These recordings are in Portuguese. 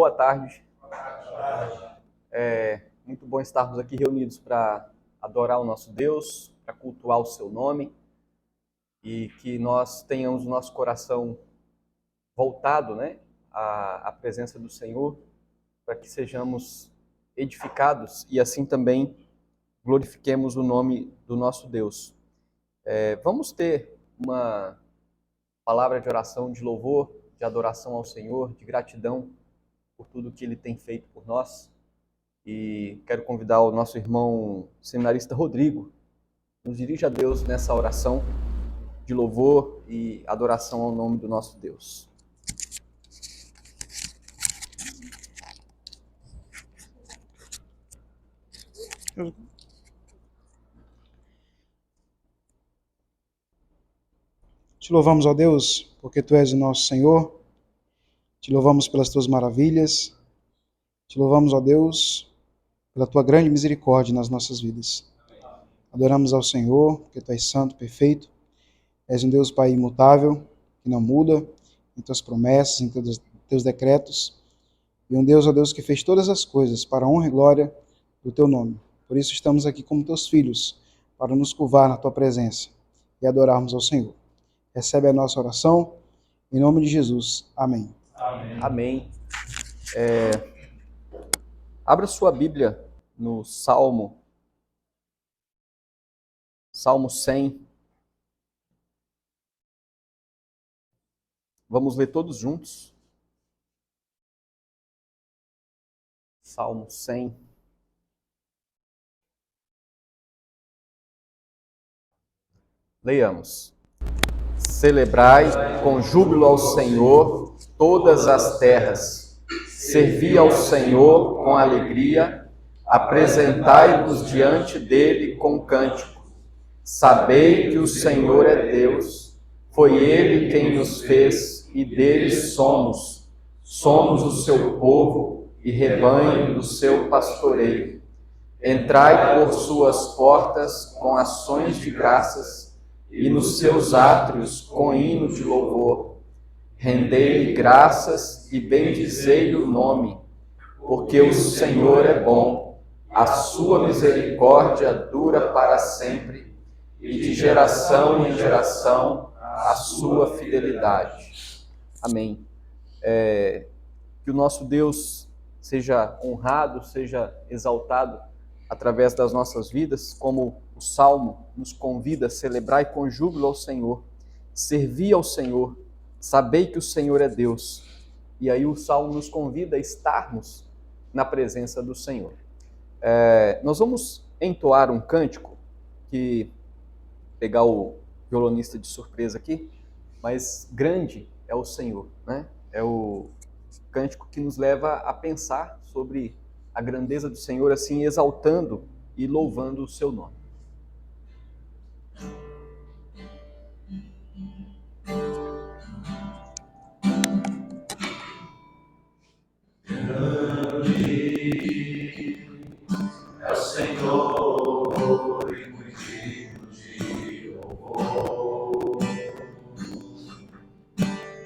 Boa tarde. É muito bom estarmos aqui reunidos para adorar o nosso Deus, para cultuar o seu nome e que nós tenhamos o nosso coração voltado, à presença do Senhor, para que sejamos edificados e assim também glorifiquemos o nome do nosso Deus. Vamos ter uma palavra de oração, de louvor, de adoração ao Senhor, de gratidão por tudo que Ele tem feito por nós. E quero convidar o nosso irmão seminarista Rodrigo, nos dirige a Deus nessa oração de louvor e adoração ao nome do nosso Deus. Te louvamos, ó Deus, porque Tu és o nosso Senhor. Te louvamos pelas Tuas maravilhas. Te louvamos, ó Deus, pela Tua grande misericórdia nas nossas vidas. Adoramos ao Senhor, porque Tu és santo, perfeito. És um Deus, Pai, imutável, que não muda em Tuas promessas, em Teus decretos. E um Deus, ó Deus, que fez todas as coisas para a honra e glória do Teu nome. Por isso estamos aqui como Teus filhos, para nos curvar na Tua presença e adorarmos ao Senhor. Recebe a nossa oração, em nome de Jesus. Amém. Amém. Abra sua Bíblia no Salmo 100. Vamos ler todos juntos. Salmo 100. Leiamos. Celebrai com júbilo ao Senhor todas as terras. Servi ao Senhor com alegria. Apresentai-vos diante dele com cântico. Sabei que o Senhor é Deus. Foi ele quem nos fez e dele somos. Somos o seu povo e rebanho do seu pastoreio. Entrai por suas portas com ações de graças e nos seus átrios com hino de louvor. Rendei-lhe graças e bendizei-lhe o nome, porque o Senhor é bom, a sua misericórdia dura para sempre, e de geração em geração a sua fidelidade. Amém. Que o nosso Deus seja honrado, seja exaltado através das nossas vidas, como o Salmo nos convida a celebrar com júbilo ao Senhor, servir ao Senhor, saber que o Senhor é Deus. E aí o Salmo nos convida a estarmos na presença do Senhor. Nós vamos entoar um cântico, que pegar o violonista de surpresa aqui, mas grande é o Senhor, né? É o cântico que nos leva a pensar sobre a grandeza do Senhor, assim exaltando e louvando o seu nome. Grande é o Senhor e muito digno de louvor.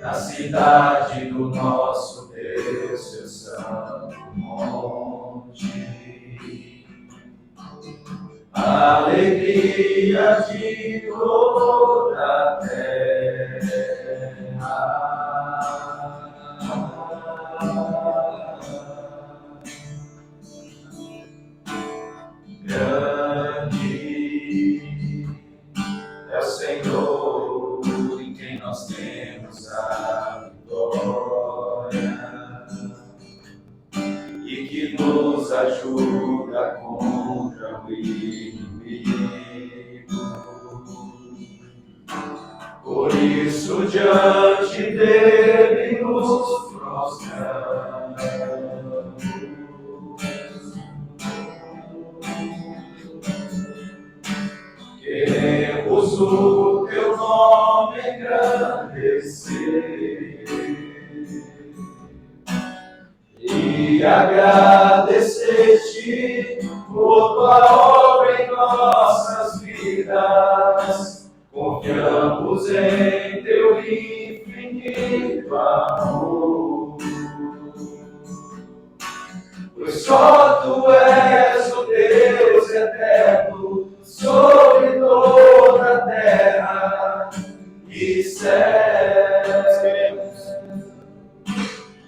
Na cidade do nosso Deus, seu santo monte, a alegria de toda a terra. Grande é o Senhor em quem nós temos a vitória e que nos ajuda contra o inimigo. Por isso diante dele nos prostramos. Queremos o teu nome engrandecer e agradecer-te por tua obra em nossas vidas. Confiamos em teu infinito amor. só Tu és o Deus eterno sobre toda a terra e céus.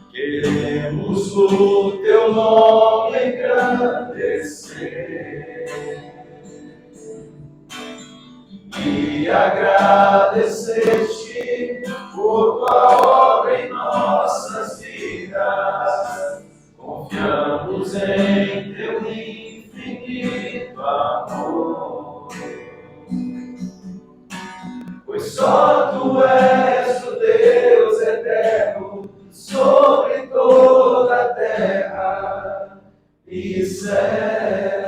Queremos o Teu nome engrandecer e agradecer-te por Tua obra em nossas vidas. Confiamos em Teu infinito amor, pois só Tu és o Deus eterno sobre toda a terra e céu.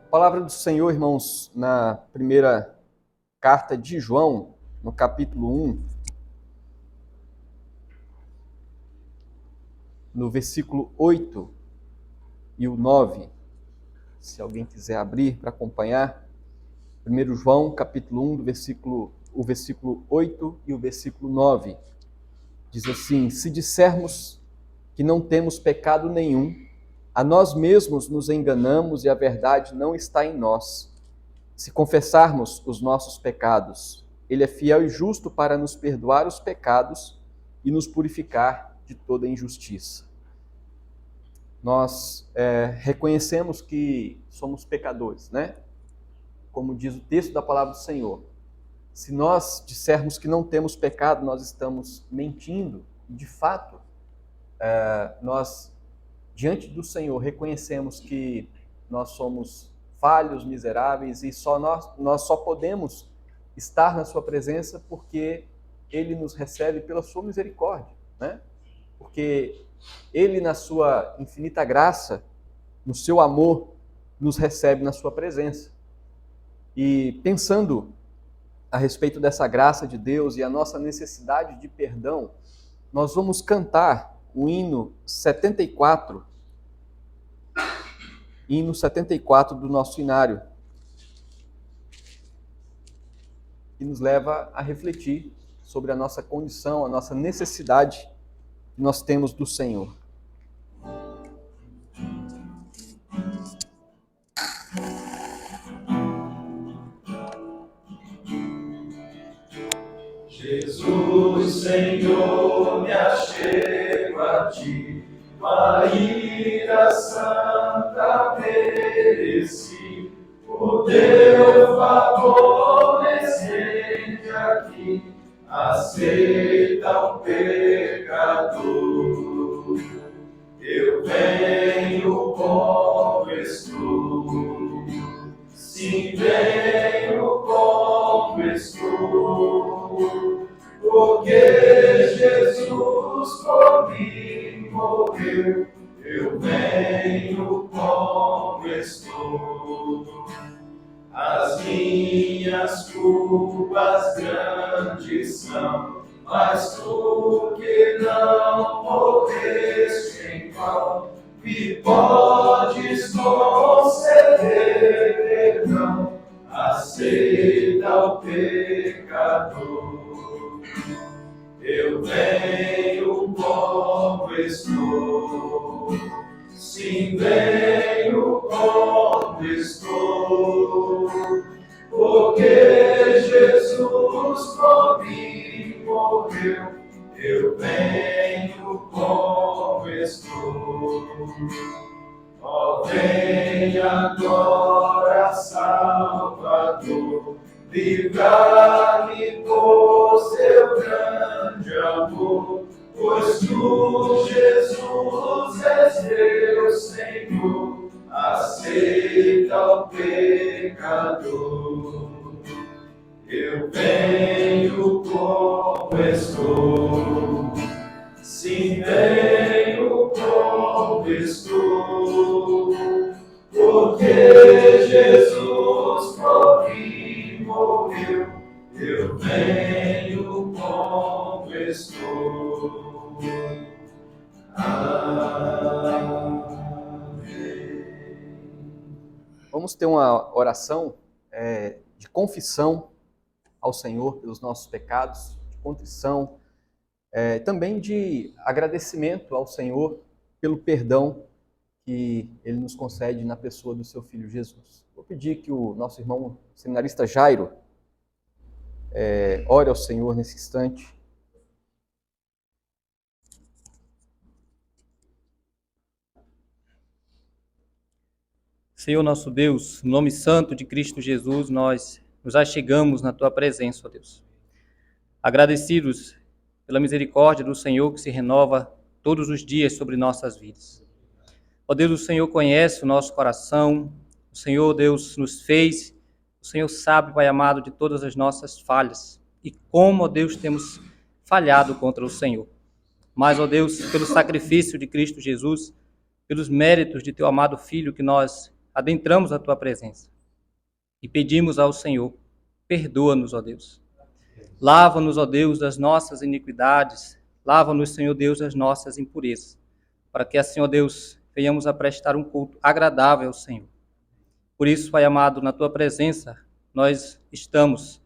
Palavra do Senhor, irmãos, na primeira carta de João, no capítulo 1, no versículo 8 e o 9. Se alguém quiser abrir para acompanhar. 1 João, capítulo 1, o versículo 8 e o versículo 9. Diz assim: se dissermos que não temos pecado nenhum, a nós mesmos nos enganamos e a verdade não está em nós. Se confessarmos os nossos pecados, Ele é fiel e justo para nos perdoar os pecados e nos purificar de toda injustiça. Nós reconhecemos que somos pecadores, né? Como diz o texto da palavra do Senhor. Se nós dissermos que não temos pecado, nós estamos mentindo. De fato, nós, diante do Senhor, reconhecemos que nós somos falhos, miseráveis, e nós só podemos estar na sua presença porque Ele nos recebe pela sua misericórdia, né? Porque Ele, na sua infinita graça, no seu amor, nos recebe na sua presença. E pensando a respeito dessa graça de Deus e a nossa necessidade de perdão, nós vamos cantar o hino 74, do nosso inário, que nos leva a refletir sobre a nossa condição, a nossa necessidade que nós temos do Senhor. Jesus, Senhor, me achego a Ti, Maria Santa mereci, o Teu favor descende aqui, aceita o pecador. Eu venho como estou, sim, venho como estou, porque Jesus por mim morreu. Eu venho como estou. As minhas culpas grandes são, mas Tu que não morreste em vão, me podes conceder perdão. Aceita o pecador. Eu venho como estou, sim, venho como estou, porque Jesus por mim morreu. Eu venho como estou. Ó, vem agora, Salvador, livrar-me por Seu grande amor, pois Tu, Jesus, és meu Senhor, aceita o pecador. Eu venho como estou, sim, venho como estou, porque Jesus por mim morreu. Eu venho como estou. Amém. Vamos ter uma oração de confissão ao Senhor pelos nossos pecados. contrição, também de agradecimento ao Senhor pelo perdão que Ele nos concede na pessoa do seu Filho Jesus. Vou pedir que o nosso irmão seminarista Jairo ore ao Senhor nesse instante. Senhor nosso Deus, no nome santo de Cristo Jesus, nós nos achegamos na Tua presença, ó Deus. Agradecidos pela misericórdia do Senhor que se renova todos os dias sobre nossas vidas. Ó Deus, o Senhor conhece o nosso coração, o Senhor, Deus, nos fez, o Senhor sabe, Pai amado, de todas as nossas falhas e como, ó Deus, temos falhado contra o Senhor. Mas, ó Deus, pelo sacrifício de Cristo Jesus, pelos méritos de Teu amado Filho que nós adentramos a Tua presença e pedimos ao Senhor, perdoa-nos, ó Deus. Lava-nos, ó Deus, das nossas iniquidades, lava-nos, Senhor Deus, das nossas impurezas, para que assim, ó Deus, venhamos a prestar um culto agradável ao Senhor. Por isso, Pai amado, na Tua presença nós estamos,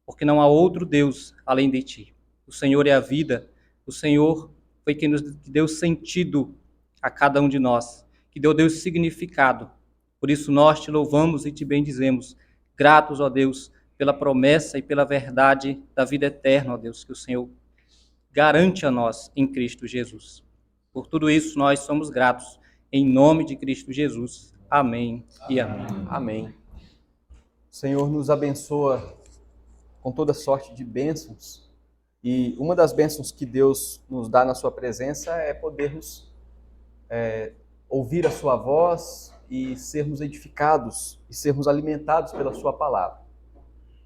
porque não há outro Deus além de Ti. O Senhor é a vida, o Senhor foi quem nos deu sentido a cada um de nós, que deu, Deus, significado. Por isso nós Te louvamos e Te bendizemos, gratos, ó Deus, pela promessa e pela verdade da vida eterna, ó Deus, que o Senhor garante a nós em Cristo Jesus. Por tudo isso nós somos gratos, em nome de Cristo Jesus. Amém e amém. Amém. O Senhor nos abençoa com toda sorte de bênçãos, e uma das bênçãos que Deus nos dá na sua presença é podermos ouvir a sua voz e sermos edificados e sermos alimentados pela sua palavra.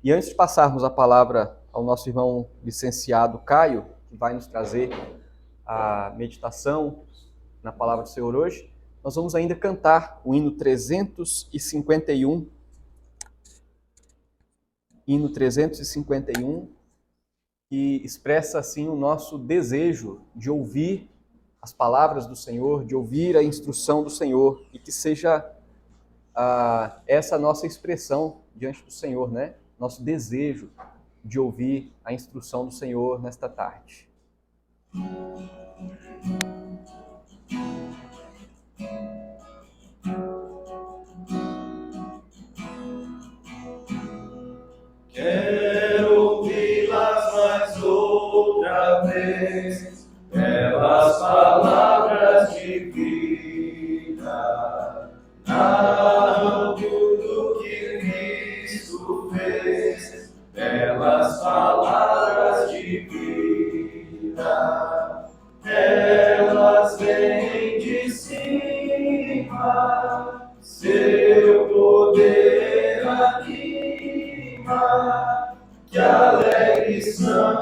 E antes de passarmos a palavra ao nosso irmão licenciado Caio, que vai nos trazer a meditação na palavra do Senhor hoje, nós vamos ainda cantar o hino 351. Hino 351, que expressa assim o nosso desejo de ouvir as palavras do Senhor, de ouvir a instrução do Senhor, e que seja essa nossa expressão diante do Senhor, né? Nosso desejo de ouvir a instrução do Senhor nesta tarde. Quero ouvi-las mais outra vez, belas palavras de vida, narram tudo que Cristo fez, belas palavras de vida, elas vêm de cima, seu poder anima, que alegres são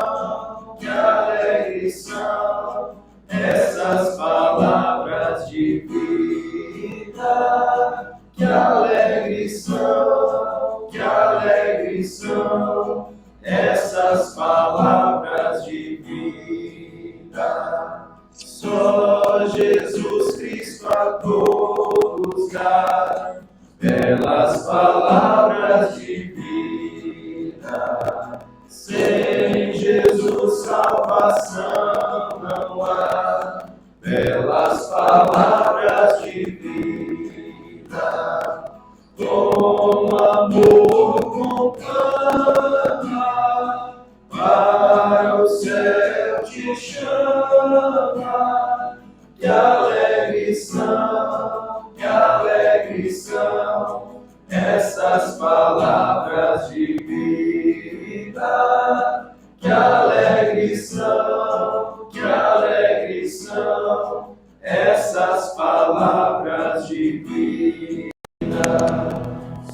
essas palavras de vida, que alegres são essas palavras de vida. Só Jesus Cristo a todos dá belas palavras de vida. Sem Jesus salvação não há belas palavras de vida. Com amor conclama, para o céu te chama, que alegres são essas palavras de vida, que alegres são essas palavras de vida.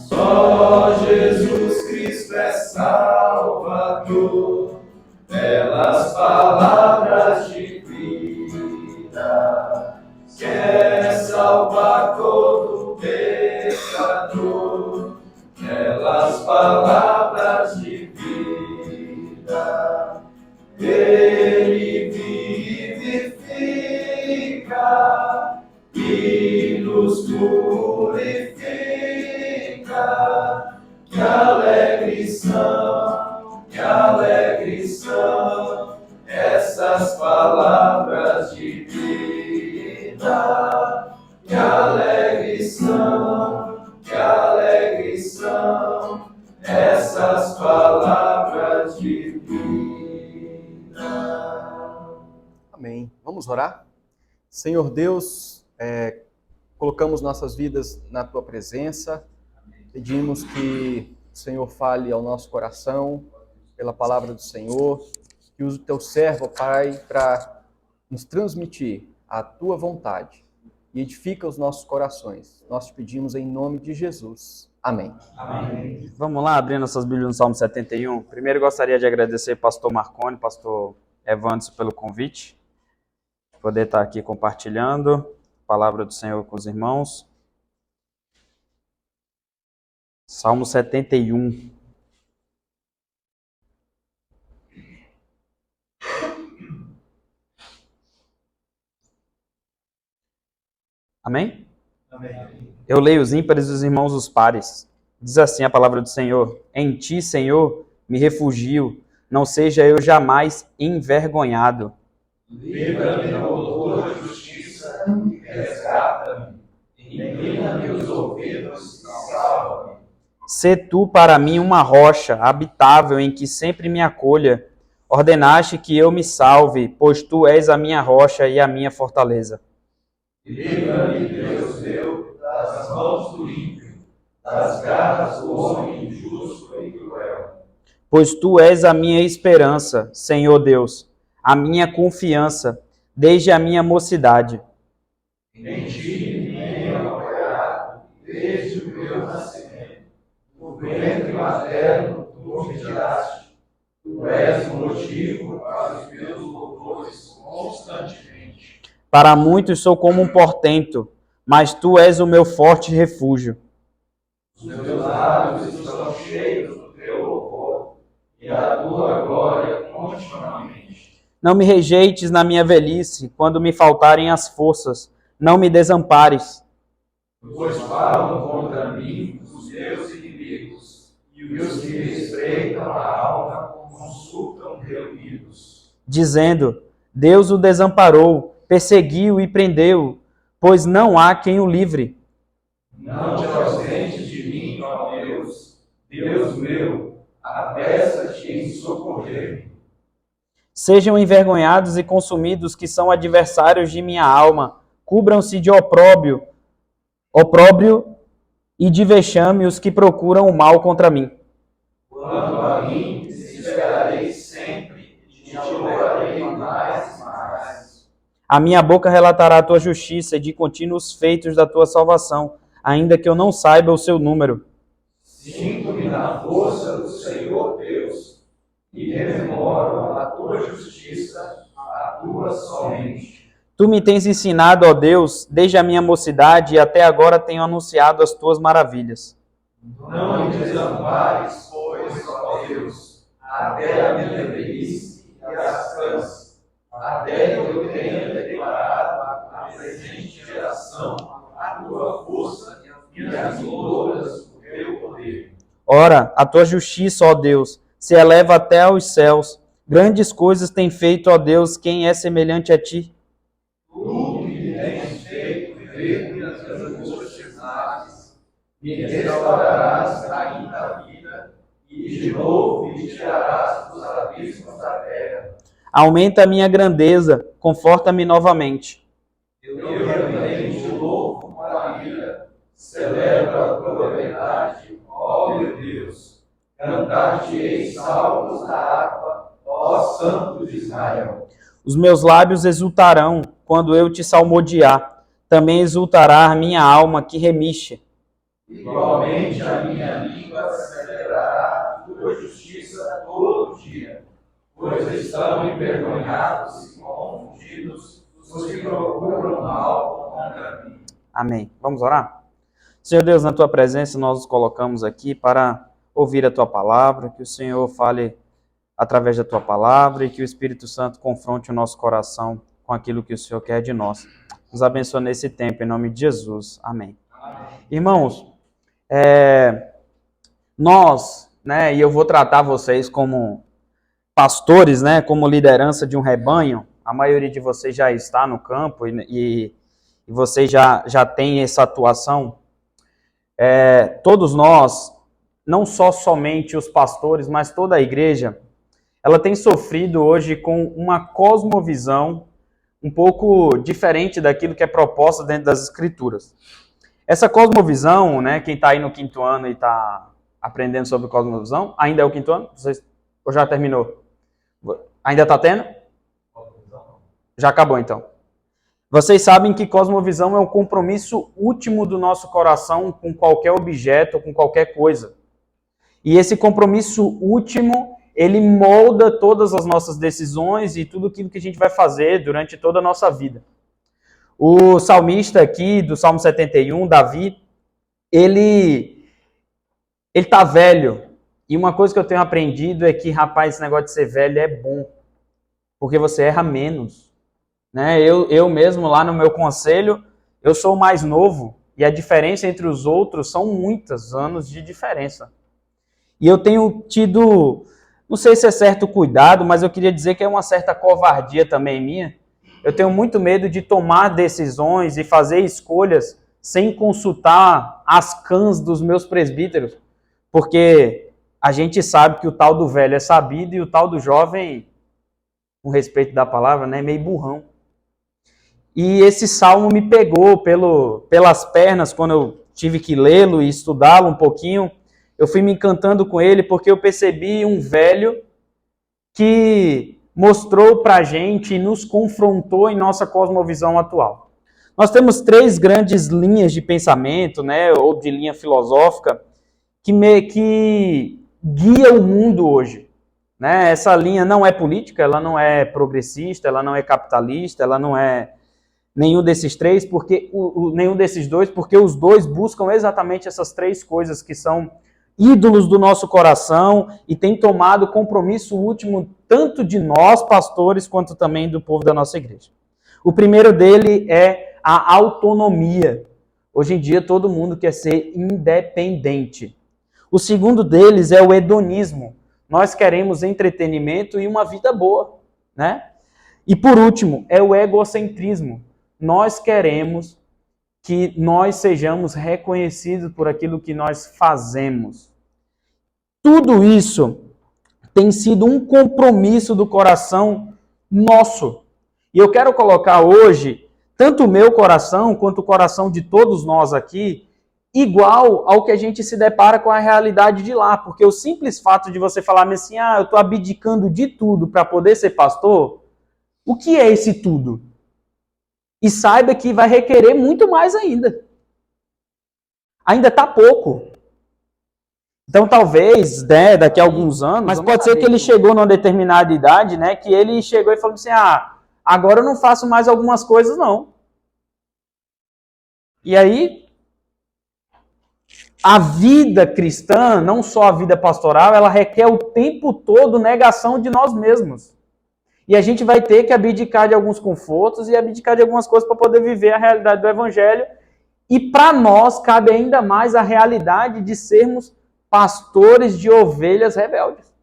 Só Jesus Cristo é Salvador, belas palavras de vida, quer salvar todo pecador, belas palavras de vida. Ele vivifica e nos purifica, que alegres são que alegres são essas palavras de vida. Amém. Vamos orar? Senhor Deus, colocamos nossas vidas na Tua presença, pedimos que o Senhor fale ao nosso coração pela palavra do Senhor, que use o Teu servo, Pai, para nos transmitir a Tua vontade e edifica os nossos corações. Nós te pedimos em nome de Jesus. Amém. Amém. Vamos lá, abrindo nossas Bíblias no Salmo 71. Primeiro gostaria de agradecer ao pastor Marconi, pastor Evandro, pelo convite, poder estar aqui compartilhando a palavra do Senhor com os irmãos. Salmo 71. Amém? Amém. Eu leio os ímpares e os irmãos os pares. Diz assim a palavra do Senhor: Em ti, Senhor, me refugio, não seja eu jamais envergonhado. Livra-me da tua justiça e resgata-me. Inclina-me os ouvidos e salva-me. Sê tu para mim uma rocha habitável em que sempre me acolha. Ordenaste que eu me salve, pois tu és a minha rocha e a minha fortaleza. Livra-me, Deus meu, das mãos do ímpio, das garras do homem injusto e cruel. Pois tu és a minha esperança, Senhor Deus, a minha confiança, desde a minha mocidade. Em ti me tenho apoiado desde o meu nascimento. No ventre materno tu me tiraste. Tu és o motivo para os meus louvores constantemente. Para muitos sou como um portento, mas tu és o meu forte refúgio. Os meus lábios estão cheios do teu louvor e da tua glória continuamente. Não me rejeites na minha velhice, quando me faltarem as forças. Não me desampares. Pois falam contra mim os meus inimigos, e os que me espreitam a alma consultam reunidos. Dizendo, Deus o desamparou, perseguiu e prendeu, pois não há quem o livre. Não te ausentes de mim, ó Deus, Deus meu, apressa-te em socorrer-me. Sejam envergonhados e consumidos que são adversários de minha alma, cubram-se de opróbrio e de vexame os que procuram o mal contra mim. Quanto a mim, te esperarei sempre, e te louvarei mais e mais. A minha boca relatará a tua justiça e de contínuo os feitos da tua salvação, ainda que eu não saiba o seu número. Sinto-me na força do Senhor Deus, e rememoro a tua justiça, a tua somente. Tu me tens ensinado, ó Deus, desde a minha mocidade e até agora tenho anunciado as tuas maravilhas. Não me desampares, pois, ó Deus, até a minha velhice e as cãs, até que eu tenha declarado à presente geração a tua força e as louras do teu poder. Ora, a tua justiça, ó Deus, se eleva até aos céus. Grandes coisas tem feito, ó Deus, quem é semelhante a ti? Tu que me tens feito ver minhas angústias naves, me restaurarás ainda a vida, e de novo me tirarás dos abismos da terra. Aumenta a minha grandeza, conforta-me novamente. Eu também te louvo com a ira, celebro a tua verdade, ó meu Deus. Cantar-te-ei salmos da harpa, ó Santo de Israel. Os meus lábios exultarão quando eu te salmodiar. Também exultará a minha alma que remiste. Igualmente a minha língua celebrará a tua justiça todo dia, pois estão envergonhados e confundidos os que procuram mal contra mim. Amém. Vamos orar? Senhor Deus, na tua presença nós nos colocamos aqui para ouvir a tua palavra, que o Senhor fale através da tua palavra e que o Espírito Santo confronte o nosso coração com aquilo que o Senhor quer de nós. Nos abençoe nesse tempo, em nome de Jesus. Amém. Amém. Irmãos, nós, e eu vou tratar vocês como pastores, como liderança de um rebanho. A maioria de vocês já está no campo e vocês já tem essa atuação. todos nós, não somente os pastores, mas toda a igreja, ela tem sofrido hoje com uma cosmovisão um pouco diferente daquilo que é proposta dentro das Escrituras. Essa cosmovisão, né, quem está aí no 5º ano e está aprendendo sobre cosmovisão, ainda é o 5º ano? Ou já terminou? Ainda está tendo? Já acabou então. Vocês sabem que cosmovisão é um compromisso último do nosso coração com qualquer objeto, com qualquer coisa. E esse compromisso último, ele molda todas as nossas decisões e tudo aquilo que a gente vai fazer durante toda a nossa vida. O salmista aqui, do Salmo 71, Davi, ele tá velho. E uma coisa que eu tenho aprendido é que, rapaz, esse negócio de ser velho é bom. Porque você erra menos. Né? Eu mesmo, lá no meu conselho, eu sou o mais novo. E a diferença entre os outros são muitos anos de diferença. E eu tenho tido, não sei se é certo cuidado, mas eu queria dizer que é uma certa covardia também minha. Eu tenho muito medo de tomar decisões e fazer escolhas sem consultar as cãs dos meus presbíteros. Porque a gente sabe que o tal do velho é sabido e o tal do jovem, com respeito da palavra, né, é meio burrão. E esse salmo me pegou pelas pernas quando eu tive que lê-lo e estudá-lo um pouquinho. Eu fui me encantando com ele porque eu percebi um velho que mostrou para a gente e nos confrontou em nossa cosmovisão atual. Nós temos 3 grandes linhas de pensamento, né, ou de linha filosófica, que guia o mundo hoje. Né? Essa linha não é política, ela não é progressista, ela não é capitalista, ela não é nenhum desses 3, nenhum desses 2, porque os 2 buscam exatamente essas 3 coisas que são ídolos do nosso coração e têm tomado compromisso último tanto de nós, pastores, quanto também do povo da nossa igreja. O primeiro dele é a autonomia. Hoje em dia todo mundo quer ser independente. O segundo deles é o hedonismo. Nós queremos entretenimento e uma vida boa, né? E por último, é o egocentrismo. Nós queremos que nós sejamos reconhecidos por aquilo que nós fazemos. Tudo isso tem sido um compromisso do coração nosso. E eu quero colocar hoje, tanto o meu coração quanto o coração de todos nós aqui, igual ao que a gente se depara com a realidade de lá. Porque o simples fato de você falar assim, eu estou abdicando de tudo para poder ser pastor, o que é esse tudo? E saiba que vai requerer muito mais ainda. Ainda está pouco. Então talvez, né, daqui a alguns anos, mas pode ser que ele chegou numa determinada idade, né, que ele chegou e falou assim, agora eu não faço mais algumas coisas não. E aí, a vida cristã, não só a vida pastoral, ela requer o tempo todo negação de nós mesmos. E a gente vai ter que abdicar de alguns confortos e abdicar de algumas coisas para poder viver a realidade do Evangelho. E para nós cabe ainda mais a realidade de sermos pastores de ovelhas rebeldes.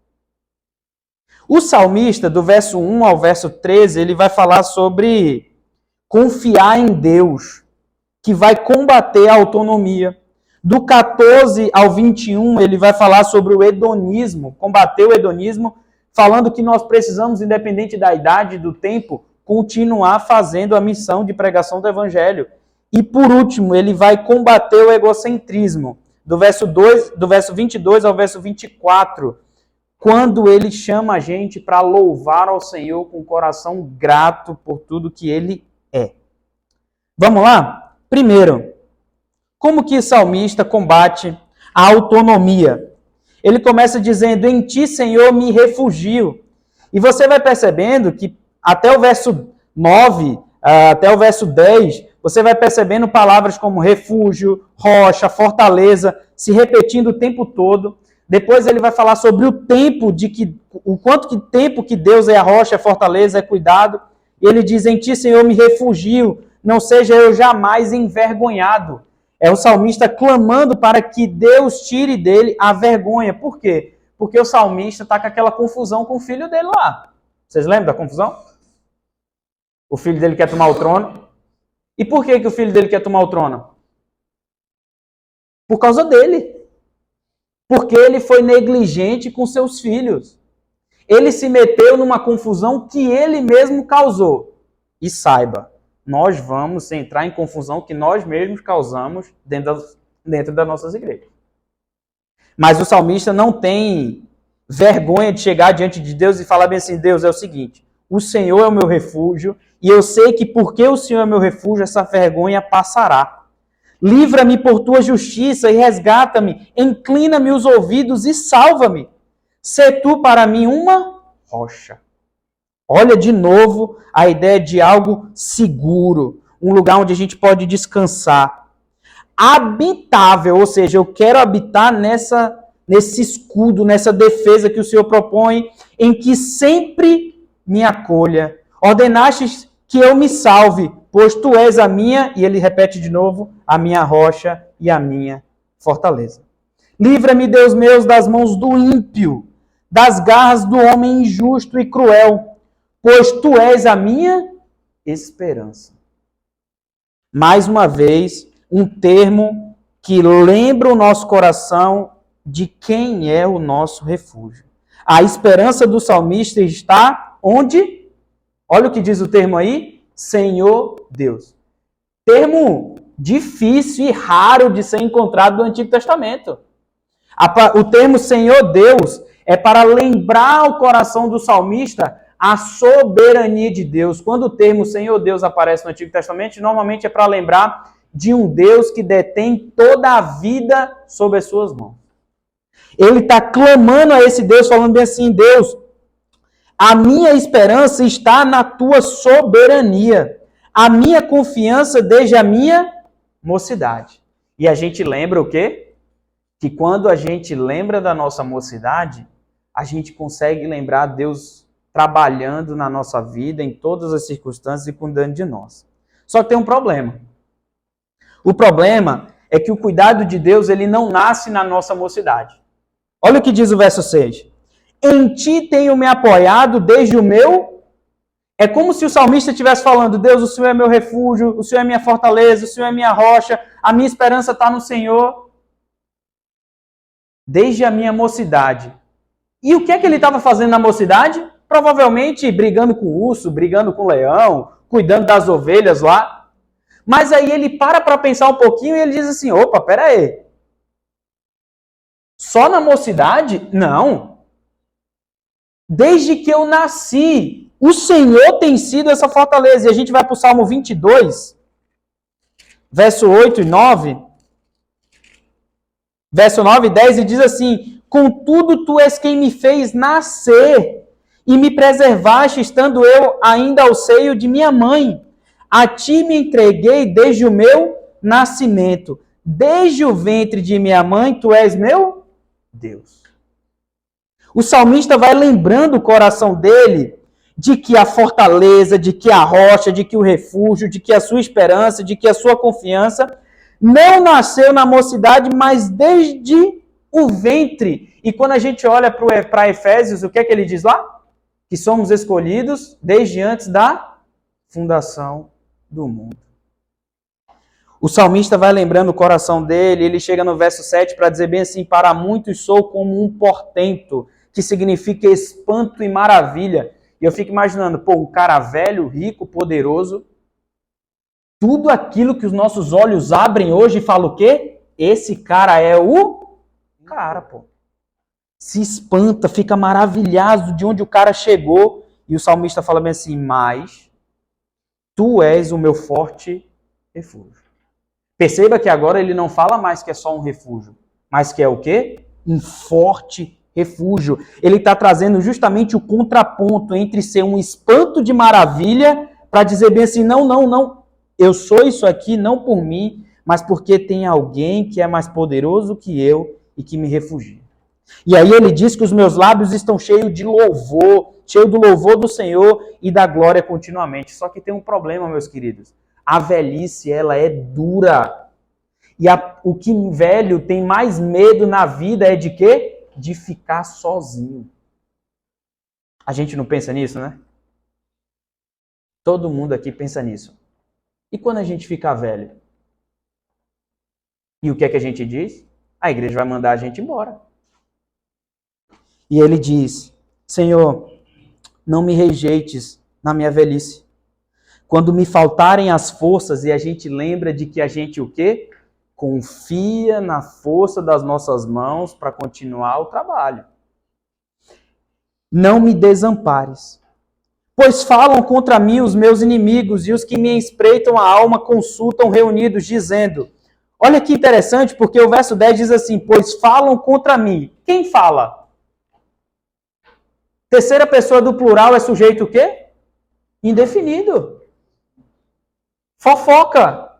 O salmista, do verso 1 ao verso 13, ele vai falar sobre confiar em Deus, que vai combater a autonomia. Do 14 ao 21, ele vai falar sobre o hedonismo, combater o hedonismo, falando que nós precisamos, independente da idade e do tempo, continuar fazendo a missão de pregação do Evangelho. E por último, ele vai combater o egocentrismo, do verso 22 ao verso 24, quando ele chama a gente para louvar ao Senhor com o coração grato por tudo que ele é. Vamos lá? Primeiro, como que o salmista combate a autonomia? Ele começa dizendo, em ti, Senhor, me refugio. E você vai percebendo que até o verso 9, até o verso 10, você vai percebendo palavras como refúgio, rocha, fortaleza, se repetindo o tempo todo. Depois ele vai falar sobre o quanto que tempo que Deus é a rocha, a fortaleza, é cuidado. E ele diz, em ti, Senhor, me refugio, não seja eu jamais envergonhado. É o salmista clamando para que Deus tire dele a vergonha. Por quê? Porque o salmista está com aquela confusão com o filho dele lá. Vocês lembram da confusão? O filho dele quer tomar o trono. E por que o filho dele quer tomar o trono? Por causa dele. Porque ele foi negligente com seus filhos. Ele se meteu numa confusão que ele mesmo causou. E saiba, nós vamos entrar em confusão que nós mesmos causamos dentro das nossas igrejas. Mas o salmista não tem vergonha de chegar diante de Deus e falar bem assim, Deus, é o seguinte, o Senhor é o meu refúgio, e eu sei que porque o Senhor é meu refúgio, essa vergonha passará. Livra-me por tua justiça e resgata-me, inclina-me os ouvidos e salva-me. Sê tu para mim uma rocha. Olha de novo a ideia de algo seguro, um lugar onde a gente pode descansar. Habitável, ou seja, eu quero habitar nesse escudo, nessa defesa que o Senhor propõe, em que sempre me acolha. Ordenaste que eu me salve, pois tu és a minha, e ele repete de novo, a minha rocha e a minha fortaleza. Livra-me, Deus meu, das mãos do ímpio, das garras do homem injusto e cruel, pois tu és a minha esperança. Mais uma vez, um termo que lembra o nosso coração de quem é o nosso refúgio. A esperança do salmista está onde? Olha o que diz o termo aí, Senhor Deus. Termo difícil e raro de ser encontrado no Antigo Testamento. O termo Senhor Deus é para lembrar o coração do salmista a soberania de Deus. Quando o termo Senhor Deus aparece no Antigo Testamento, normalmente é para lembrar de um Deus que detém toda a vida sob as suas mãos. Ele está clamando a esse Deus, falando bem assim, Deus, a minha esperança está na tua soberania. A minha confiança desde a minha mocidade. E a gente lembra o quê? Que quando a gente lembra da nossa mocidade, a gente consegue lembrar Deus trabalhando na nossa vida, em todas as circunstâncias e cuidando de nós. Só que tem um problema. O problema é que o cuidado de Deus ele não nasce na nossa mocidade. Olha o que diz o verso 6. Em ti tenho me apoiado desde o meu... É como se o salmista estivesse falando, Deus, o Senhor é meu refúgio, o Senhor é minha fortaleza, o Senhor é minha rocha, a minha esperança está no Senhor. Desde a minha mocidade. E o que é que ele estava fazendo na mocidade? Provavelmente brigando com o urso, brigando com o leão, cuidando das ovelhas lá. Mas aí ele para pensar um pouquinho e ele diz assim, opa, pera aí. Só na mocidade? Não. Desde que eu nasci, o Senhor tem sido essa fortaleza. E a gente vai para o Salmo 22, verso 8 e 9. Verso 9 e 10, e diz assim, contudo tu és quem me fez nascer e me preservaste, estando eu ainda ao seio de minha mãe. A ti me entreguei desde o meu nascimento. Desde o ventre de minha mãe, tu és meu Deus. O salmista vai lembrando o coração dele de que a fortaleza, de que a rocha, de que o refúgio, de que a sua esperança, de que a sua confiança não nasceu na mocidade, mas desde o ventre. E quando a gente olha para Efésios, o que é que ele diz lá? Que somos escolhidos desde antes da fundação do mundo. O salmista vai lembrando o coração dele, ele chega no verso 7 para dizer bem assim, para muitos sou como um portento, que significa espanto e maravilha. E eu fico imaginando, um cara velho, rico, poderoso, tudo aquilo que os nossos olhos abrem hoje e falam o quê? Esse cara é o cara, Se espanta, fica maravilhado de onde o cara chegou. E o salmista fala bem assim, mas tu és o meu forte refúgio. Perceba que agora ele não fala mais que é só um refúgio, mas que é o quê? Um forte refúgio. Ele está trazendo justamente o contraponto entre ser um espanto de maravilha para dizer bem assim, não. Eu sou isso aqui não por mim, mas porque tem alguém que é mais poderoso que eu e que me refugia. E aí ele diz que os meus lábios estão cheios de louvor, cheio do louvor do Senhor e da glória continuamente. Só que tem um problema, meus queridos. A velhice, ela é dura. E o que velho tem mais medo na vida é de quê? De ficar sozinho. A gente não pensa nisso, né? Todo mundo aqui pensa nisso. E quando a gente ficar velho? E o que é que a gente diz? A igreja vai mandar a gente embora. E ele diz: Senhor, não me rejeites na minha velhice. Quando me faltarem as forças, e a gente lembra de que a gente o quê? Confia na força das nossas mãos para continuar o trabalho. Não me desampares, pois falam contra mim os meus inimigos, e os que me espreitam a alma consultam reunidos, dizendo... Olha que interessante, porque o verso 10 diz assim, pois falam contra mim. Quem fala? Terceira pessoa do plural é sujeito o quê? Indefinido. Fofoca.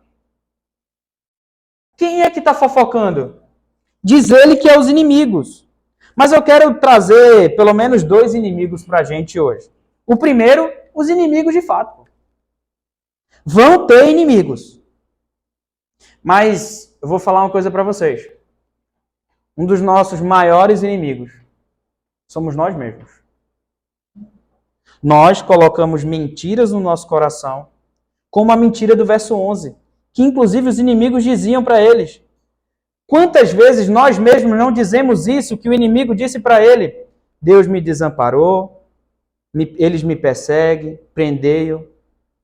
Quem é que está fofocando? Diz ele que é os inimigos. Mas eu quero trazer pelo menos 2 inimigos para a gente hoje. O primeiro, os inimigos de fato. Vão ter inimigos. Mas eu vou falar uma coisa para vocês. Um dos nossos maiores inimigos somos nós mesmos. Nós colocamos mentiras no nosso coração, como a mentira do verso 11, que inclusive os inimigos diziam para eles. Quantas vezes nós mesmos não dizemos isso que o inimigo disse para ele? Deus me desamparou, eles me perseguem, prendei-o,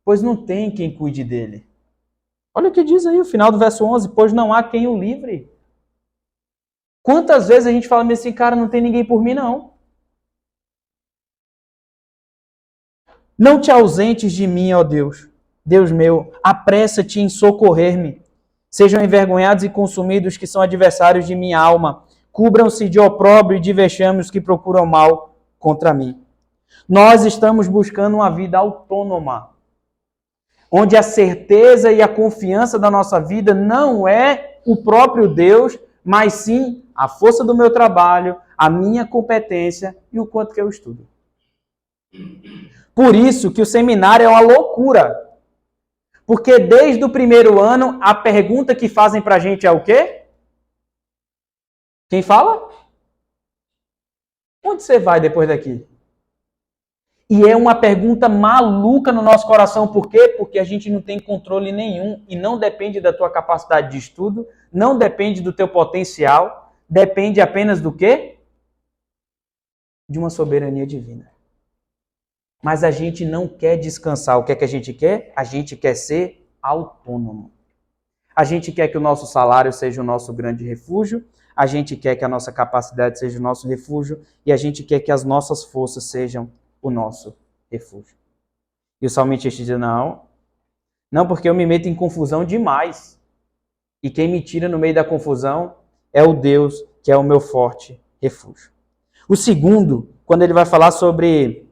pois não tem quem cuide dele. Olha o que diz aí o final do verso 11, pois não há quem o livre. Quantas vezes a gente fala assim, cara, não tem ninguém por mim não. Não te ausentes de mim, ó Deus, Deus meu, apressa-te em socorrer-me. Sejam envergonhados e consumidos que são adversários de minha alma. Cubram-se de opróbrio e de vexame os que procuram mal contra mim. Nós estamos buscando uma vida autônoma, onde a certeza e a confiança da nossa vida não é o próprio Deus, mas sim a força do meu trabalho, a minha competência e o quanto que eu estudo. Por isso que o seminário é uma loucura. Porque desde o primeiro ano, a pergunta que fazem pra gente é o quê? Quem fala? Onde você vai depois daqui? E é uma pergunta maluca no nosso coração. Por quê? Porque a gente não tem controle nenhum e não depende da tua capacidade de estudo, não depende do teu potencial, depende apenas do quê? De uma soberania divina. Mas a gente não quer descansar. O que é que a gente quer? A gente quer ser autônomo. A gente quer que o nosso salário seja o nosso grande refúgio, a gente quer que a nossa capacidade seja o nosso refúgio e a gente quer que as nossas forças sejam o nosso refúgio. E o salmista diz, não, porque eu me meto em confusão demais. E quem me tira no meio da confusão é o Deus, que é o meu forte refúgio. O segundo, quando ele vai falar sobre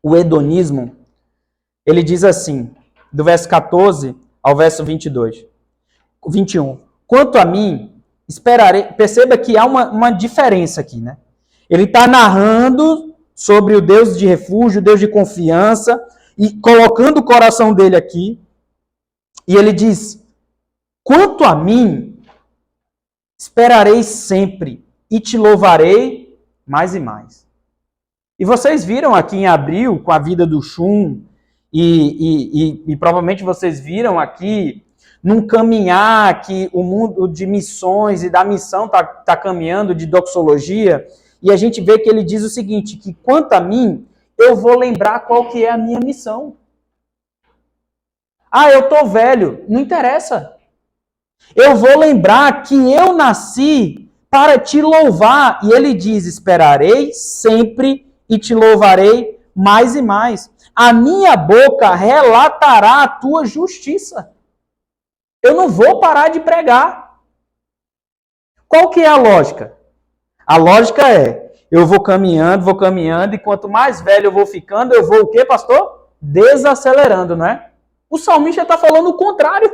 o hedonismo, ele diz assim, do verso 14 ao verso 21. Quanto a mim, esperarei... Perceba que há uma diferença aqui, né? Ele está narrando sobre o Deus de refúgio, o Deus de confiança, e colocando o coração dele aqui, e ele diz, quanto a mim, esperarei sempre, e te louvarei mais e mais. E vocês viram aqui em abril, com a vida do Shun, e provavelmente vocês viram aqui, num caminhar que o mundo de missões e da missão está caminhando, de doxologia, e a gente vê que ele diz o seguinte, que quanto a mim, eu vou lembrar qual que é a minha missão. Ah, eu estou velho, não interessa. Eu vou lembrar que eu nasci para te louvar, e ele diz, esperarei sempre e te louvarei mais e mais. A minha boca relatará a tua justiça. Eu não vou parar de pregar. Qual que é a lógica? A lógica é, eu vou caminhando, e quanto mais velho eu vou ficando, eu vou o quê, pastor? Desacelerando, não é? O salmista está falando o contrário.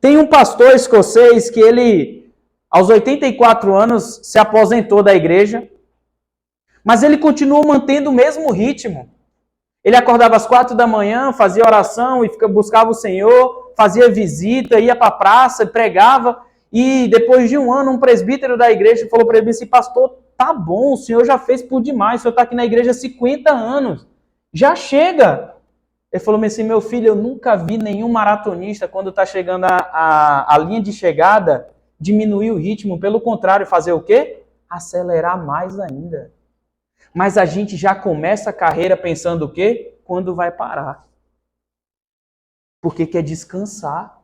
Tem um pastor escocês que ele, aos 84 anos, se aposentou da igreja, mas ele continuou mantendo o mesmo ritmo. Ele acordava às 4 da manhã, fazia oração e buscava o Senhor, fazia visita, ia para a praça, pregava. E depois de um ano, um presbítero da igreja falou para ele assim, pastor, tá bom, o senhor já fez por demais, o senhor está aqui na igreja há 50 anos. Já chega. Ele falou assim, meu filho, eu nunca vi nenhum maratonista, quando está chegando a linha de chegada, diminuir o ritmo. Pelo contrário, fazer o quê? Acelerar mais ainda. Mas a gente já começa a carreira pensando o quê? Quando vai parar. Porque quer descansar.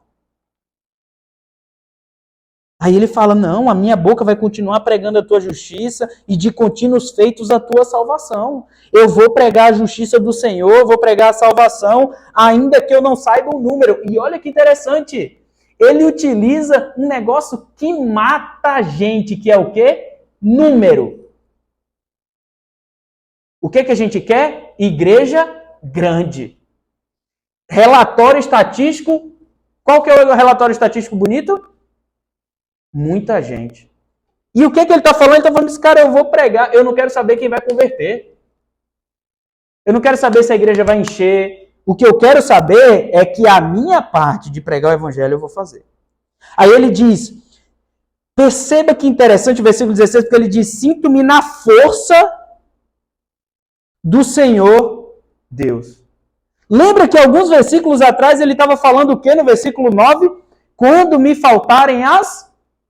Aí ele fala, não, a minha boca vai continuar pregando a tua justiça e de contínuos feitos a tua salvação. Eu vou pregar a justiça do Senhor, vou pregar a salvação, ainda que eu não saiba o número. E olha que interessante, ele utiliza um negócio que mata a gente, que é o quê? Número. O que a gente quer? Igreja grande. Relatório estatístico. Qual que é o relatório estatístico bonito? Muita gente. E o que ele está falando? Ele está falando, cara, eu vou pregar, eu não quero saber quem vai converter. Eu não quero saber se a igreja vai encher. O que eu quero saber é que a minha parte de pregar o evangelho eu vou fazer. Aí ele diz, perceba que interessante o versículo 16, porque ele diz, sinto-me na força do Senhor Deus. Lembra que alguns versículos atrás ele estava falando o quê no versículo 9? Quando me faltarem as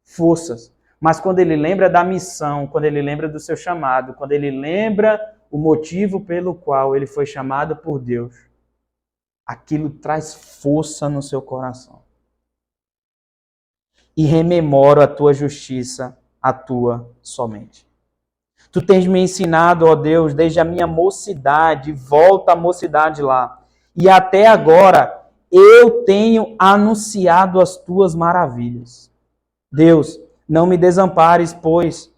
forças. Mas quando ele lembra da missão, quando ele lembra do seu chamado, quando ele lembra o motivo pelo qual ele foi chamado por Deus, aquilo traz força no seu coração. E rememoro a tua justiça, a tua somente. Tu tens me ensinado, ó Deus, desde a minha mocidade, volta a mocidade lá, e até agora eu tenho anunciado as tuas maravilhas. Deus, não me desampares, pois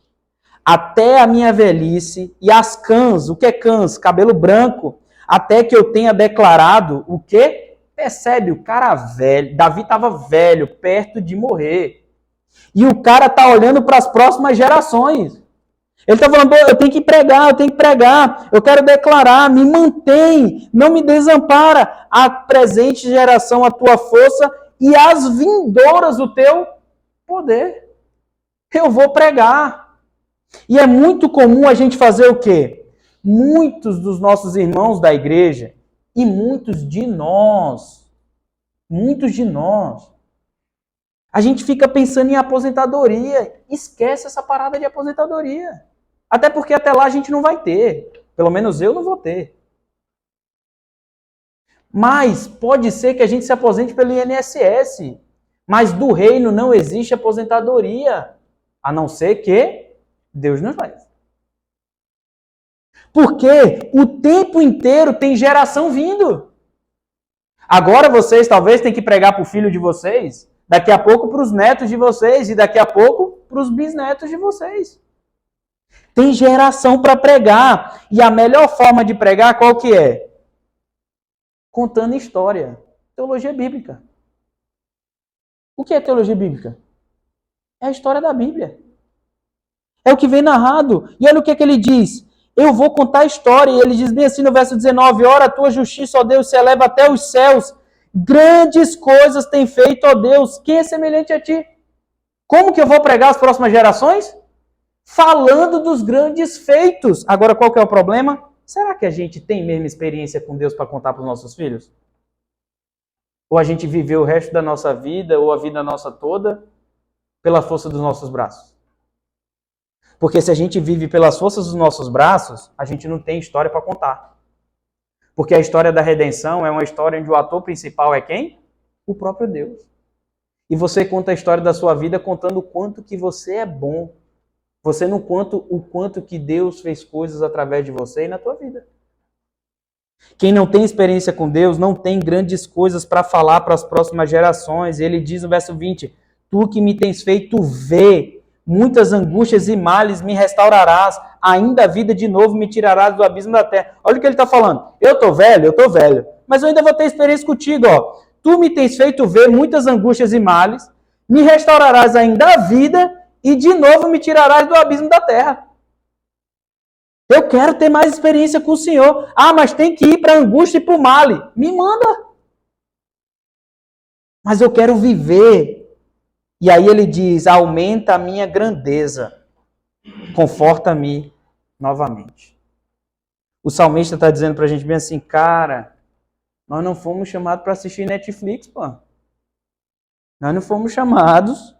até a minha velhice e as cãs, o que é cãs? Cabelo branco, até que eu tenha declarado o quê? Percebe, o cara velho, Davi estava velho, perto de morrer. E o cara está olhando para as próximas gerações. Ele está falando, eu tenho que pregar, eu quero declarar, me mantém, não me desampara, a presente geração a tua força e as vindouras o teu poder. Eu vou pregar. E é muito comum a gente fazer o quê? Muitos dos nossos irmãos da igreja e muitos de nós, a gente fica pensando em aposentadoria, esquece essa parada de aposentadoria. Até porque até lá a gente não vai ter. Pelo menos eu não vou ter. Mas pode ser que a gente se aposente pelo INSS. Mas do reino não existe aposentadoria. A não ser que Deus nos leve. Porque o tempo inteiro tem geração vindo. Agora vocês talvez têm que pregar para o filho de vocês. Daqui a pouco para os netos de vocês. E daqui a pouco para os bisnetos de vocês. Tem geração para pregar. E a melhor forma de pregar qual que é? Contando história. Teologia bíblica. O que é teologia bíblica? É a história da Bíblia. É o que vem narrado. E olha o que ele diz. Eu vou contar a história. E ele diz bem assim no verso 19. Ora, a tua justiça, ó Deus, se eleva até os céus. Grandes coisas tem feito, ó Deus. Quem é semelhante a ti? Como que eu vou pregar às próximas gerações? Falando dos grandes feitos. Agora, qual que é o problema? Será que a gente tem mesmo experiência com Deus para contar para os nossos filhos? Ou a gente viveu o resto da nossa vida, ou a vida nossa toda, pela força dos nossos braços? Porque se a gente vive pelas forças dos nossos braços, a gente não tem história para contar. Porque a história da redenção é uma história onde o ator principal é quem? O próprio Deus. E você conta a história da sua vida contando o quanto que você é bom. Você não conta o quanto que Deus fez coisas através de você e na tua vida. Quem não tem experiência com Deus não tem grandes coisas para falar para as próximas gerações. Ele diz no verso 20, tu que me tens feito ver muitas angústias e males me restaurarás, ainda a vida de novo me tirarás do abismo da terra. Olha o que ele está falando. Eu estou velho, mas eu ainda vou ter experiência contigo. Ó. Tu me tens feito ver muitas angústias e males, me restaurarás ainda a vida e de novo me tirarás do abismo da terra. Eu quero ter mais experiência com o Senhor. Ah, mas tem que ir para a angústia e para o male. Me manda. Mas eu quero viver. E aí ele diz, aumenta a minha grandeza. Conforta-me novamente. O salmista está dizendo para a gente bem assim, cara, Nós não fomos chamados para assistir Netflix, pô. Nós não fomos chamados.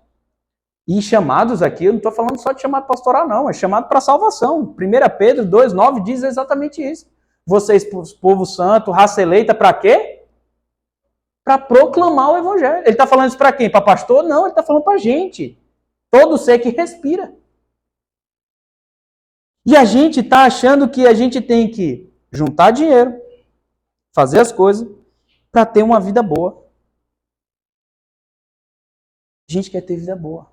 E chamados aqui, eu não estou falando só de chamado pastoral, não. É chamado para salvação. 1 Pedro 2,9 diz exatamente isso. Vocês, povo santo, raça eleita, para quê? Para proclamar o evangelho. Ele está falando isso para quem? Para pastor? Não, ele está falando para gente. Todo ser que respira. E a gente está achando que a gente tem que juntar dinheiro, fazer as coisas, para ter uma vida boa. A gente quer ter vida boa.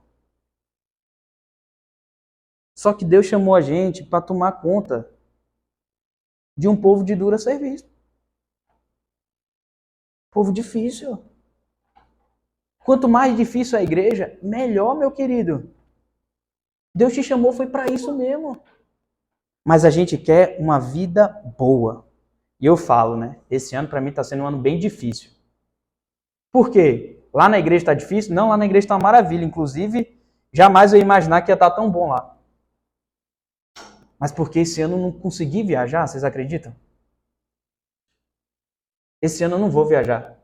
Só que Deus chamou a gente para tomar conta de um povo de dura serviço. Povo difícil. Quanto mais difícil a igreja, melhor, meu querido. Deus te chamou, foi para isso mesmo. Mas a gente quer uma vida boa. E eu falo, né? Esse ano para mim está sendo um ano bem difícil. Por quê? Lá na igreja está difícil? Não, lá na igreja está uma maravilha. Inclusive, jamais eu ia imaginar que ia estar tão bom lá. Mas porque esse ano eu não consegui viajar, vocês acreditam? Esse ano eu não vou viajar.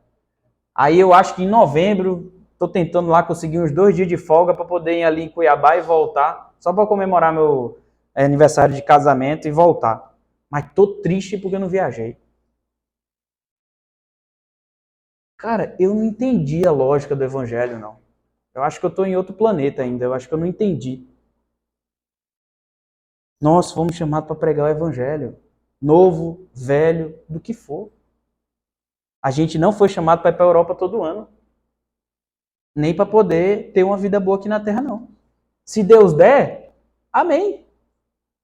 Aí eu acho que em novembro, estou tentando lá conseguir uns 2 dias de folga para poder ir ali em Cuiabá e voltar, só para comemorar meu aniversário de casamento e voltar. Mas estou triste porque eu não viajei. Cara, eu não entendi a lógica do evangelho, não. Eu acho que eu estou em outro planeta ainda, eu acho que eu não entendi. Nós fomos chamados para pregar o evangelho. Novo, velho, do que for. A gente não foi chamado para ir para a Europa todo ano. Nem para poder ter uma vida boa aqui na Terra, não. Se Deus der, amém.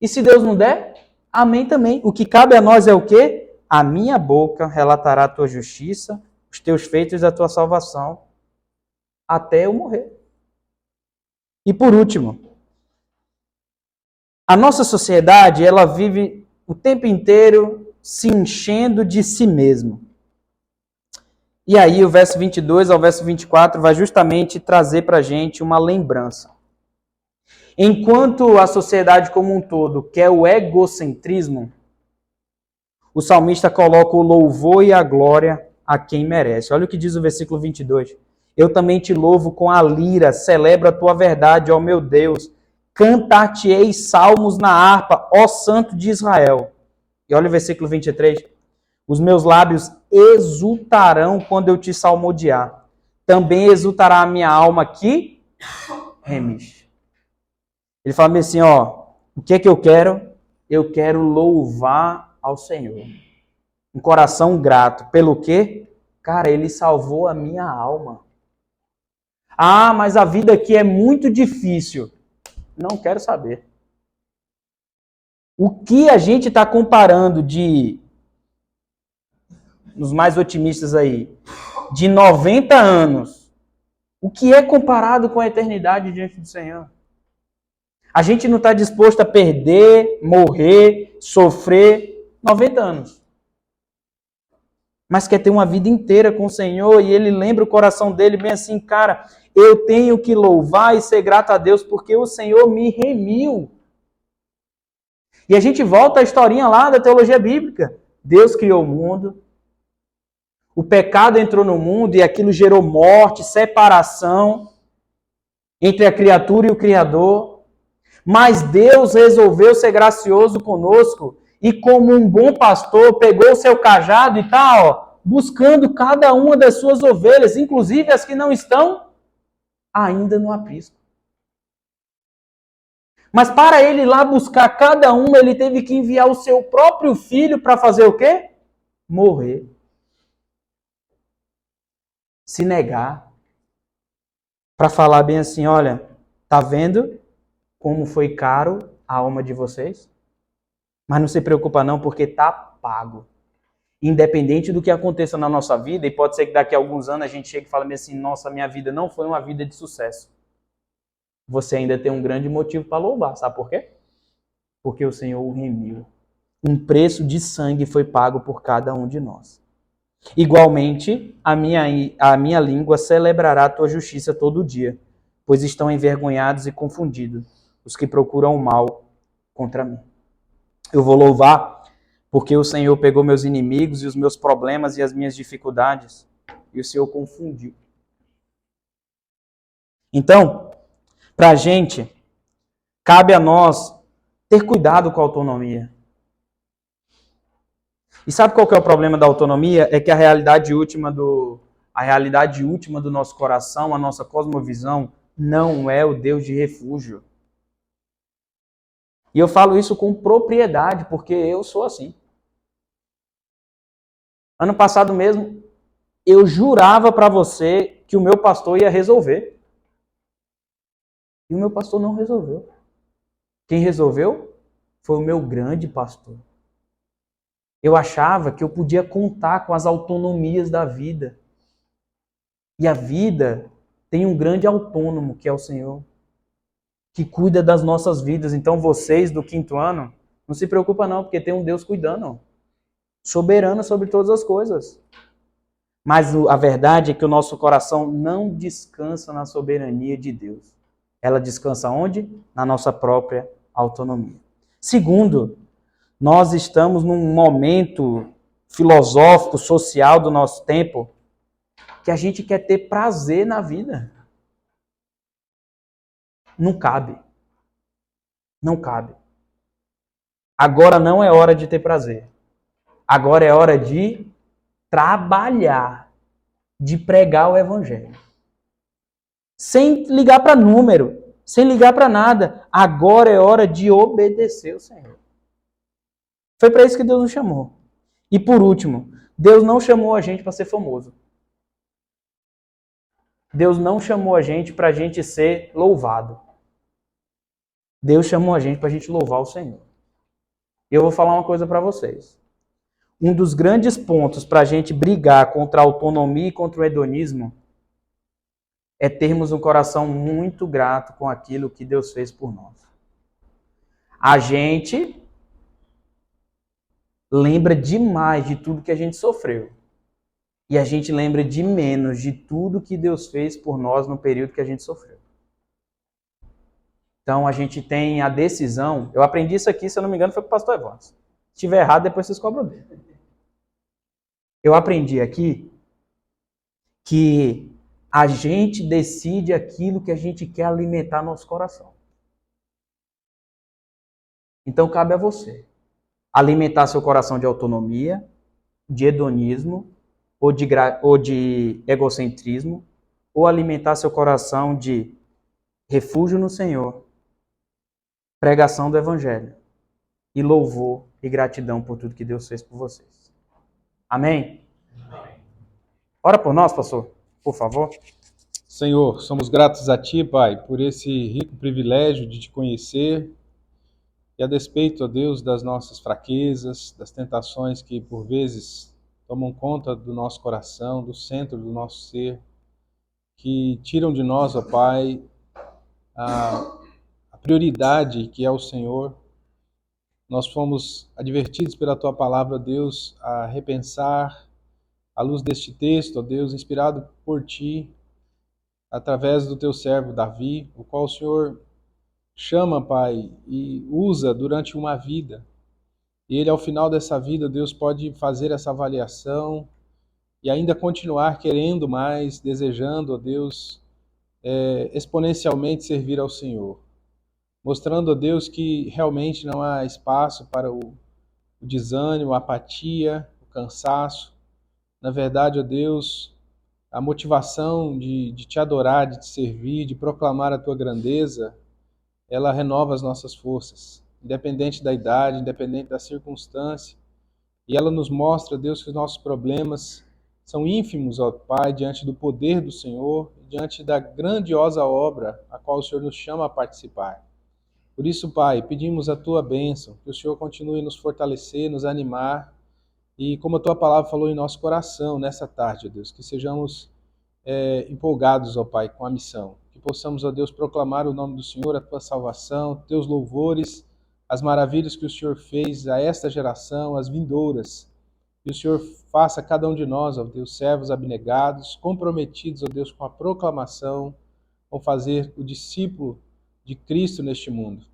E se Deus não der, amém também. O que cabe a nós é o quê? A minha boca relatará a tua justiça, os teus feitos e a tua salvação, até eu morrer. E por último, a nossa sociedade, ela vive o tempo inteiro se enchendo de si mesmo. E aí o verso 22 ao verso 24 vai justamente trazer para a gente uma lembrança. Enquanto a sociedade como um todo quer o egocentrismo, o salmista coloca o louvor e a glória a quem merece. Olha o que diz o versículo 22. Eu também te louvo com a lira, celebro a tua verdade, ó meu Deus. Cantar-te-ei salmos na harpa, ó Santo de Israel. E olha o versículo 23. Os meus lábios exultarão quando eu te salmodiar. Também exultará a minha alma que remexe. Ele fala assim, ó, o que é que eu quero? Eu quero louvar ao Senhor. Um coração grato. Pelo quê? Cara, Ele salvou a minha alma. Ah, mas a vida aqui é muito difícil. Não quero saber. O que a gente está comparando nos mais otimistas aí, de 90 anos, o que é comparado com a eternidade diante do Senhor? A gente não está disposto a perder, morrer, sofrer 90 anos. Mas quer ter uma vida inteira com o Senhor e Ele lembra o coração dele bem assim, cara, eu tenho que louvar e ser grato a Deus porque o Senhor me remiu. E a gente volta à historinha lá da teologia bíblica. Deus criou o mundo, o pecado entrou no mundo e aquilo gerou morte, separação entre a criatura e o Criador. Mas Deus resolveu ser gracioso conosco e como um bom pastor pegou o seu cajado e está buscando cada uma das suas ovelhas, inclusive as que não estão ainda no aprisco. Mas para ele ir lá buscar cada uma, ele teve que enviar o seu próprio filho para fazer o quê? Morrer. Se negar. Para falar bem assim, olha, tá vendo como foi caro a alma de vocês? Mas não se preocupa não, porque tá pago. Independente do que aconteça na nossa vida, e pode ser que daqui a alguns anos a gente chegue e fale assim, nossa, minha vida não foi uma vida de sucesso. Você ainda tem um grande motivo para louvar, sabe por quê? Porque o Senhor o remiu. Um preço de sangue foi pago por cada um de nós. Igualmente, a minha língua celebrará a tua justiça todo dia, pois estão envergonhados e confundidos os que procuram o mal contra mim. Eu vou louvar Porque o Senhor pegou meus inimigos e os meus problemas e as minhas dificuldades e o Senhor confundiu. Então, para a gente, cabe a nós ter cuidado com a autonomia. E sabe qual que é o problema da autonomia? É que a realidade última do nosso coração, a nossa cosmovisão, não é o Deus de refúgio. E eu falo isso com propriedade, porque eu sou assim. Ano passado mesmo, eu jurava para você que o meu pastor ia resolver. E o meu pastor não resolveu. Quem resolveu foi o meu grande pastor. Eu achava que eu podia contar com as autonomias da vida. E a vida tem um grande autônomo, que é o Senhor, que cuida das nossas vidas. Então vocês do 5º ano, não se preocupa não, porque tem um Deus cuidando, soberano sobre todas as coisas. Mas a verdade é que o nosso coração não descansa na soberania de Deus. Ela descansa onde? Na nossa própria autonomia. Segundo, nós estamos num momento filosófico, social do nosso tempo, que a gente quer ter prazer na vida. Não cabe. Não cabe. Agora não é hora de ter prazer. Agora é hora de trabalhar, de pregar o evangelho. Sem ligar para número, sem ligar para nada. Agora é hora de obedecer o Senhor. Foi para isso que Deus nos chamou. E por último, Deus não chamou a gente para ser famoso. Deus não chamou a gente para a gente ser louvado. Deus chamou a gente para a gente louvar o Senhor. E eu vou falar uma coisa para vocês. Um dos grandes pontos para a gente brigar contra a autonomia e contra o hedonismo é termos um coração muito grato com aquilo que Deus fez por nós. A gente lembra demais de tudo que a gente sofreu. E a gente lembra de menos de tudo que Deus fez por nós no período que a gente sofreu. Então a gente tem a decisão. Eu aprendi isso aqui, se eu não me engano, foi com o pastor Evans. Se estiver errado, depois vocês cobram dele. Eu aprendi aqui que a gente decide aquilo que a gente quer alimentar nosso coração. Então cabe a você alimentar seu coração de autonomia, de hedonismo, ou de egocentrismo, ou alimentar seu coração de refúgio no Senhor, pregação do Evangelho, e louvor e gratidão por tudo que Deus fez por vocês. Amém? Ora por nós, pastor, por favor. Senhor, somos gratos a Ti, Pai, por esse rico privilégio de Te conhecer e a despeito, ó Deus, das nossas fraquezas, das tentações que por vezes tomam conta do nosso coração, do centro do nosso ser, que tiram de nós, ó Pai, a prioridade que é o Senhor. Nós fomos advertidos pela Tua palavra, Deus, a repensar, à luz deste texto, ó Deus, inspirado por Ti, através do Teu servo Davi, o qual o Senhor chama, Pai, e usa durante uma vida. E ele, ao final dessa vida, Deus pode fazer essa avaliação e ainda continuar querendo mais, desejando, ó Deus, exponencialmente servir ao Senhor. Mostrando, ó Deus, que realmente não há espaço para o desânimo, a apatia, o cansaço. Na verdade, ó Deus, a motivação de Te adorar, de Te servir, de proclamar a Tua grandeza, ela renova as nossas forças, independente da idade, independente da circunstância. E ela nos mostra, Deus, que os nossos problemas são ínfimos, ó Pai, diante do poder do Senhor, diante da grandiosa obra a qual o Senhor nos chama a participar. Por isso, Pai, pedimos a Tua bênção, que o Senhor continue a nos fortalecer, nos animar, e como a Tua palavra falou em nosso coração nessa tarde, ó Deus, que sejamos empolgados, ó Pai, com a missão. Que possamos, ó Deus, proclamar o nome do Senhor, a Tua salvação, Teus louvores, as maravilhas que o Senhor fez a esta geração, as vindouras. Que o Senhor faça a cada um de nós, ó Deus, servos abnegados, comprometidos, ó Deus, com a proclamação, com fazer o discípulo de Cristo neste mundo.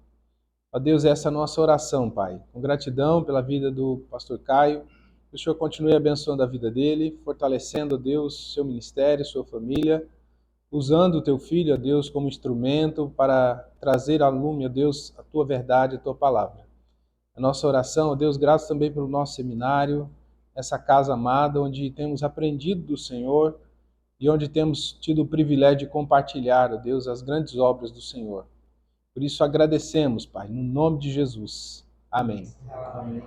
Ó Deus, essa é a nossa oração, Pai. Com gratidão pela vida do pastor Caio, que o Senhor continue abençoando a vida dele, fortalecendo, ó Deus, seu ministério, sua família, usando o teu filho, ó Deus, como instrumento para trazer à lume, ó Deus, a tua verdade, a tua palavra. A nossa oração, ó Deus, graças também pelo nosso seminário, essa casa amada, onde temos aprendido do Senhor e onde temos tido o privilégio de compartilhar, ó Deus, as grandes obras do Senhor. Por isso agradecemos, Pai, no nome de Jesus. Amém. Amém.